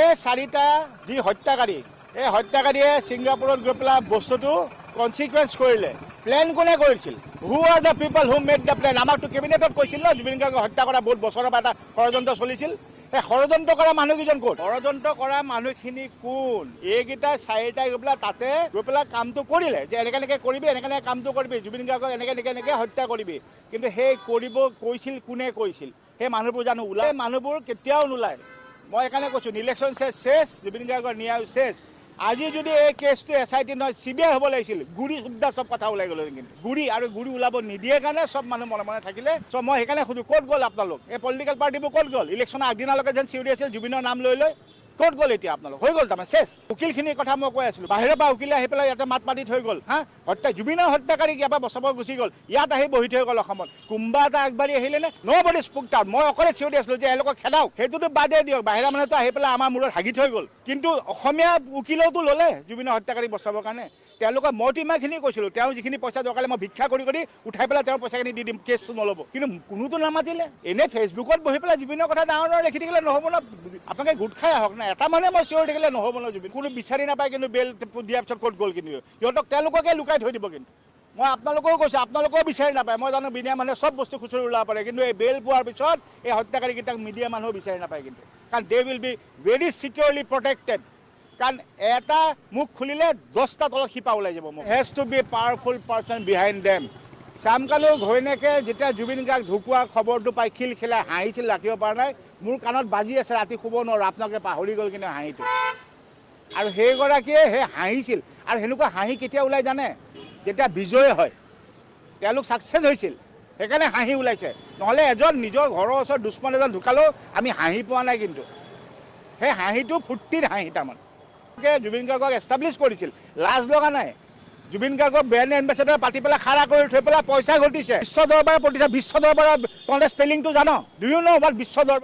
এই চাৰিটা যি হত্যাকাৰী, এই হত্যাকাৰীয়ে ছিংগাপুৰত গৈ পেলাই বস্তুটো কনচিকুৱেঞ্চ কৰিলে। প্লেন কোনে কৰিছিল? Who are the people who made the plane? আমাকতো কেবিনেটত কৈছিল ন জুবিন গাৰ্গক হত্যা কৰা বহুত বছৰৰ পৰা এটা ষড়যন্ত্ৰ চলিছিল। এই ষড়যন্ত্ৰ কৰা মানুহকেইজন ক'ত? ষড়যন্ত্ৰ কৰা মানুহখিনি কোন? এইকেইটা চাৰিটাই গৈ পেলাই তাতে গৈ পেলাই কামটো কৰিলে যে এনেকৈ কৰিবি, এনেকৈ কামটো কৰিবি, জুবিন গাৰ্গক এনেকৈ হত্যা কৰিবি। কিন্তু সেই কৰিব কৈছিল কোনে কৈছিল? সেই মানুহবোৰ জানো ওলাই? মানুহবোৰ কেতিয়াও নোলায়। মই সেইকাৰণে কৈছোঁ ইলেকশ্যন শেষ, জুবিন গাৰ্গৰ ন্যায় শেষ। আজি যদি এই কেছটো SIT নহয় CBI হ'ব লাগিছিল। গুৰি সুদ্ধা চব কথা ওলাই গ'ল। কিন্তু গুৰি ওলাব নিদিয়ে কাৰণে চব মানুহ মনে মনে থাকিলে। চ' মই সেইকাৰণে সুধোঁ ক'ত গ'ল আপোনালোক? এই পলিটিকেল পাৰ্টিবোৰ ক'ত গ'ল? ইলেকশ্যনৰ আগদিনালৈকে যেন চিঞৰি আছিল জুবিনৰ নাম লৈ ক'ত গ'ল এতিয়া আপোনালোক? হৈ গ'ল তাৰমানে শেষ। উকিলখিনিৰ কথা মই কৈ আছিলোঁ, বাহিৰৰ পৰা উকিলে আহি পেলাই ইয়াতে মাত মাতি থৈ গ'ল। জুবিনৰ হত্যাকাৰীক ইয়াৰ পৰা বচাব গুচি গ'ল, ইয়াত আহি বহি থৈ গ'ল অসমত। কোনোবা এটা আগবাঢ়ি আহিলে নে? Nobody spoke out. মই অকলে চিঞৰি আছিলোঁ যে এওঁলোকক খেদাওক, সেইটোতো বাদেই দিয়ক। বাহিৰা মানুহটো আহি পেলাই আমাৰ মূৰত হাগি থৈ গ'ল। কিন্তু অসমীয়া উকিলেওতো ল'লে জুবিনৰ হত্যাকাৰীক বচাবৰ কাৰণে। তেওঁলোকে মইতো ইমানখিনি কৈছিলোঁ, তেওঁ যিখিনি পইচা দৰকাৰ মই ভিক্ষা কৰি উঠাই পেলাই তেওঁৰ পইচাখিনি দি দিম, কেছটো নল'ব। কিন্তু কোনোতো নামাতিলে। এনেই ফেচবুকত বহি পেলাই জুবিনৰ কথা ডাঙৰ লিখি থাকিলে নহ'ব ন। আপোনালোকে গোট খাই আহক না। এটা মানুহে মই চিঞৰি থাকিলে নহ'ব ন। জুবিন কোনো বিচাৰি নাপায়, কিন্তু বেল দিয়াৰ পিছত ক'ত গ'ল? কিন্তু সিহঁতক তেওঁলোককে লুকাই থৈ দিব। কিন্তু মই আপোনালোকেও কৈছোঁ, আপোনালোকেও বিচাৰি নাপায়। মই জানো মিডিয়া মানুহে চব বস্তু খুচৰি ওলাব পাৰে, কিন্তু এই বেল পোৱাৰ পিছত এই হত্যাকাৰীকেইটাক মিডিয়া মানুহেও বিচাৰি নাপায়। কিন্তু কাৰণ they will be very securely protected. কাৰণ এটা মুখ খুলিলে 10টা তলত শিপা ওলাই যাব। Has to be powerful person behind them. শ্যামকানুৰ ঘৈণীয়েকে যেতিয়া জুবিন গাৰ্গ ঢুকুৱা খবৰটো পাই খিলখিলাই হাঁহিছিল, ৰাখিব পৰা নাই। মোৰ কাণত বাজি আছে, ৰাতি শুব নোৱাৰোঁ। আপোনালোকে পাহৰি গ'ল কিন্তু হাঁহিটো। আৰু সেইগৰাকীয়ে সেই হাঁহিছিল। আৰু সেনেকুৱা হাঁহি কেতিয়া ওলাই জানে? যেতিয়া বিজয় হয়, তেওঁলোক ছাকচেছ হৈছিল, সেইকাৰণে হাঁহি ওলাইছে। নহ'লে এজন নিজৰ ঘৰৰ ওচৰত দুশ্মন এজন ঢুকালেও আমি হাঁহি পোৱা নাই। কিন্তু সেই হাঁহিটো ফূৰ্তিৰ হাঁহি তাৰমানে। জুবিন গাৰ্গক এষ্টাব্লিছ কৰিছিল, লাজ লগা নাই। জুবিন গাৰ্গক ব্ৰেণ্ড এম্বেচেডৰ পাতি পেলাই খাৰা কৰি থৈ পেলাই পইচা ঘটিছে। বিশ্ব দৰবাৰে প্ৰতিষ্ঠা, বিশ্ব দৰবাৰৰ তহঁতে স্পেলিংটো জান? Do you know' what Biswa Darbar?